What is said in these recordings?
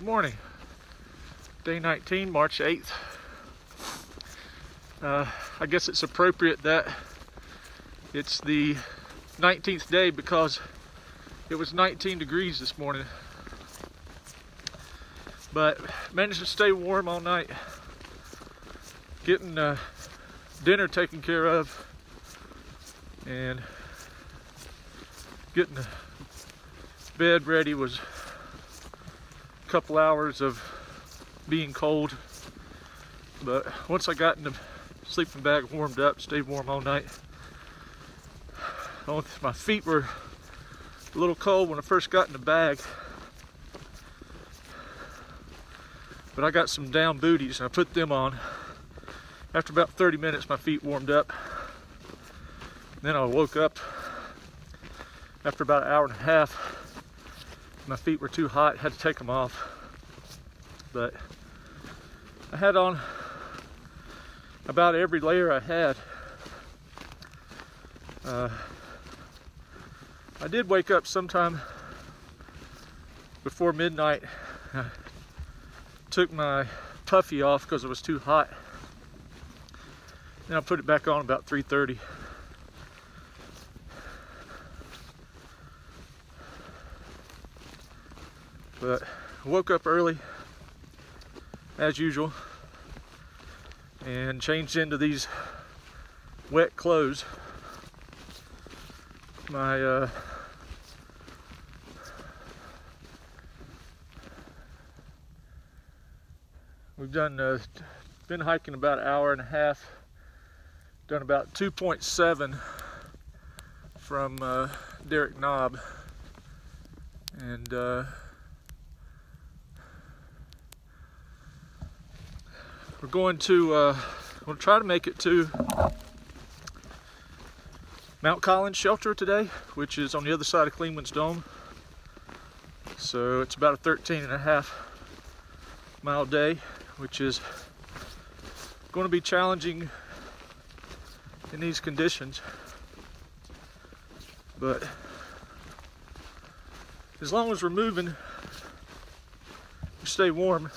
morning. Day 19, March 8th. I guess it's appropriate that it's the 19th day because it was 19 degrees this morning. But managed to stay warm all night. Getting dinner taken care of and getting the bed ready was a couple hours of being cold. But once I got in the sleeping bag warmed up, stayed warm all night. My feet were a little cold when I first got in the bag, but I got some down booties and I put them on. After about 30 minutes my feet warmed up. Then I woke up after about an hour and a half. My feet were too hot, had to take them off. But I had on about every layer I had. I did wake up sometime before midnight. I took my puffy off because it was too hot. Then I put it back on about 3:30. But I woke up early, as usual, and changed into these wet clothes. We've been hiking about an hour and a half. Done about 2.7 from Derrick Knob, and we're going to we'll try to make it to Mount Collins Shelter today, which is on the other side of Cleveland's Dome. So it's about a 13.5-mile day, which is going to be challenging in these conditions, but as long as we're moving, we stay warm.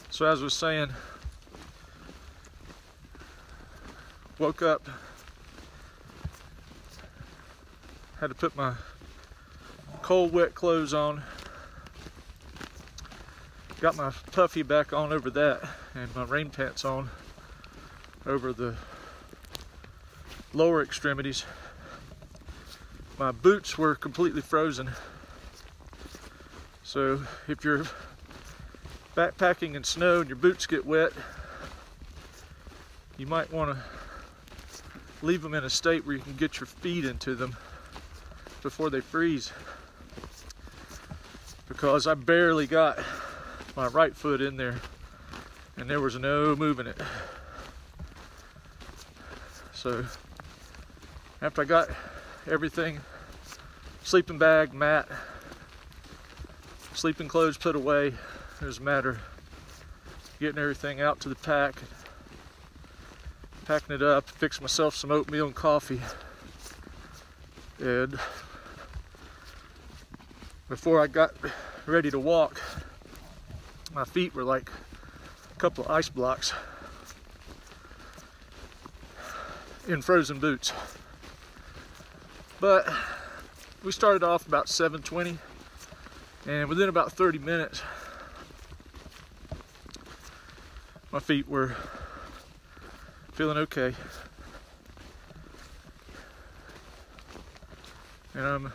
So as I was saying, woke up, had to put my cold wet clothes on, got my puffy back on over that, and my rain pants on over the lower extremities. My boots were completely frozen, so if you're backpacking in snow and your boots get wet, you might want to leave them in a state where you can get your feet into them before they freeze, because I barely got my right foot in there and there was no moving it. So after I got everything, sleeping bag, mat, sleeping clothes put away, it was a matter of getting everything out to the pack, packing it up, fixing myself some oatmeal and coffee. And before I got ready to walk, my feet were like a couple of ice blocks in frozen boots. But we started off about 7:20, and within about 30 minutes my feet were feeling okay, and I'm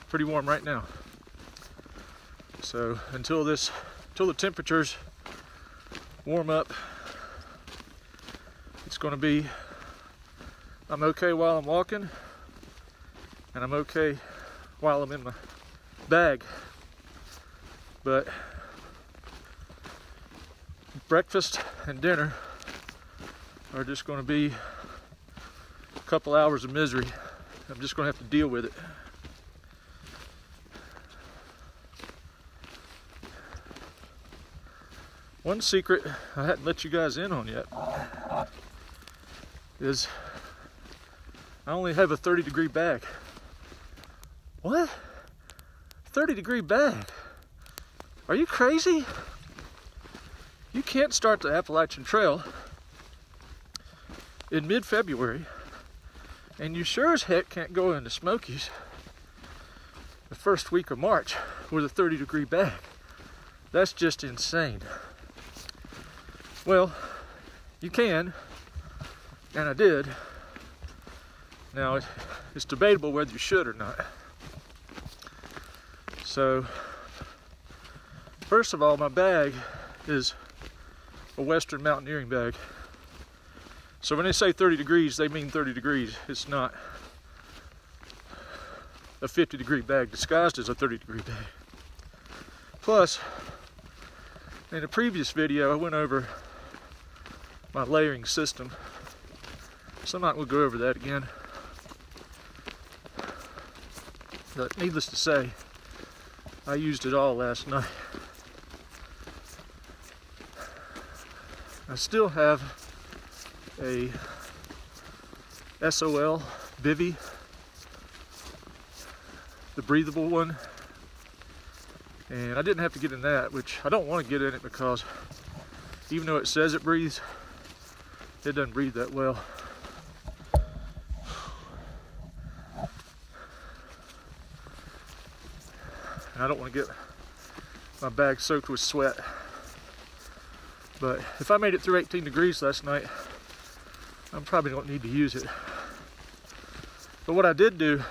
pretty warm right now. So until the temperatures warm up, it's going to be, I'm okay while I'm walking, and I'm okay while I'm in my bag. But breakfast and dinner are just going to be a couple hours of misery. I'm just going to have to deal with it. One secret I hadn't let you guys in on yet is I only have a 30-degree bag. What? 30-degree bag? Are you crazy? You can't start the Appalachian Trail in mid-February, and you sure as heck can't go into Smokies the first week of March with a 30-degree bag. That's just insane. Well, you can, and I did. Now, it's debatable whether you should or not. So, first of all, my bag is a Western mountaineering bag. So when they say 30 degrees, they mean 30 degrees. It's not a 50-degree bag disguised as a 30-degree bag. Plus, in a previous video, I went over my layering system. So I'm not going to go over that again. But needless to say, I used it all last night. I still have a SOL bivy, the breathable one, and I didn't have to get in that, which I don't want to get in it because even though it says it breathes, it doesn't breathe that well. And I don't want to get my bag soaked with sweat. But if I made it through 18 degrees last night, I probably don't need to use it. But what I did do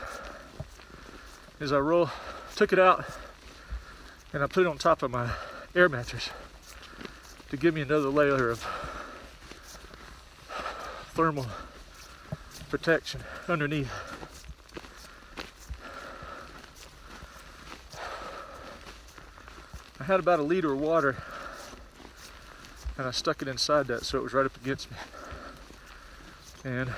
is I took it out and I put it on top of my air mattress to give me another layer of thermal protection underneath. I had about a liter of water and I stuck it inside that so it was right up against me. And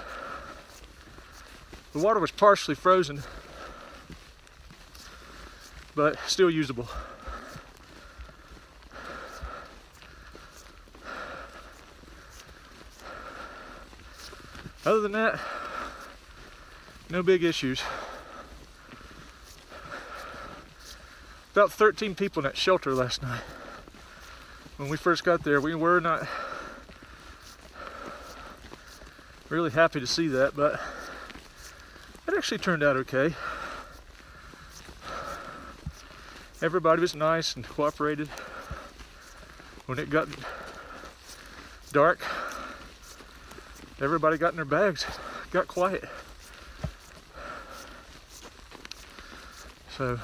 the water was partially frozen, but still usable. Other than that, no big issues. About 13 people in that shelter last night. When we first got there, we were not really happy to see that, but it actually turned out okay. Everybody was nice and cooperated. When it got dark, everybody got in their bags, got quiet. So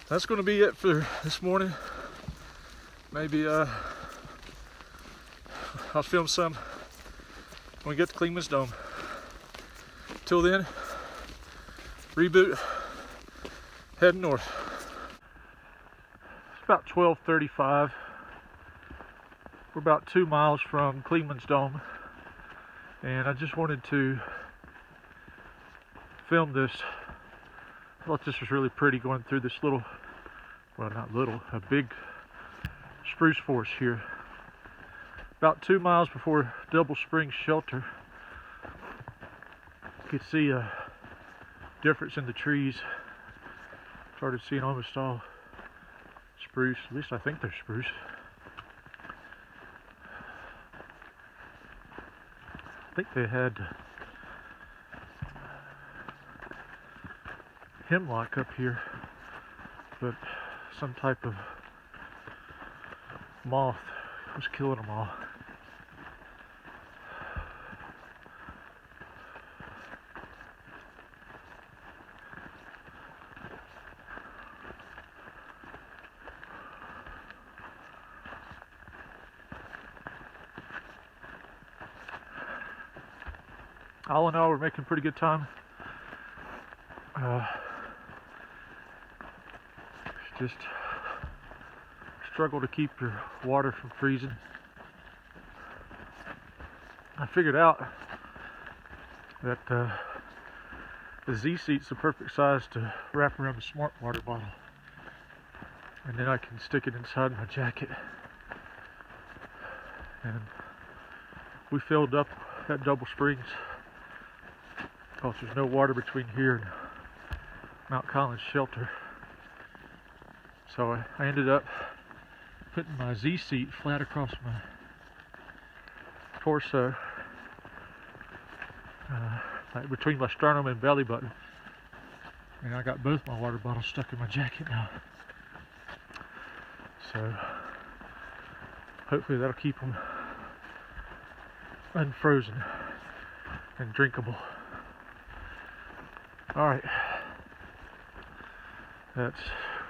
that's going to be it for this morning. Maybe I'll film some when we get to Clingman's Dome. Till then, reboot, heading north. It's about 12:35. We're about 2 miles from Clingman's Dome, and I just wanted to film this. I thought this was really pretty going through this little, well, not little, a big spruce forest here. About 2 miles before Double Springs Shelter. You could see a difference in the trees. Started seeing almost all spruce, at least I think they're spruce. I think they had hemlock up here, but some type of moth was killing them all. All in all, we're making pretty good time. Just struggle to keep your water from freezing. I figured out that The Z seat's the perfect size to wrap around the smart water bottle. And then I can stick it inside my jacket. And we filled up at Double Springs because there's no water between here and Mount Collins shelter. So I ended up putting my Z seat flat across my torso, like between my sternum and belly button. And I got both my water bottles stuck in my jacket now. So hopefully that'll keep them unfrozen and drinkable. Alright. That's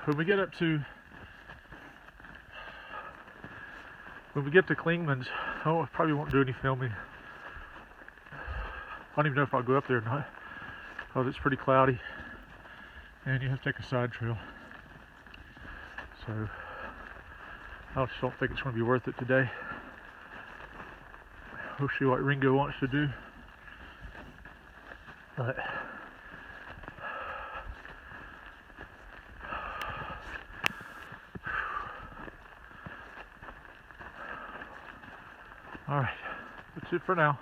when we get to Klingman's. I probably won't do any filming. I don't even know if I'll go up there or not, because it's pretty cloudy and you have to take a side trail. So I just don't think it's going to be worth it today. We'll see what Ringo wants to do. But all right, that's it for now.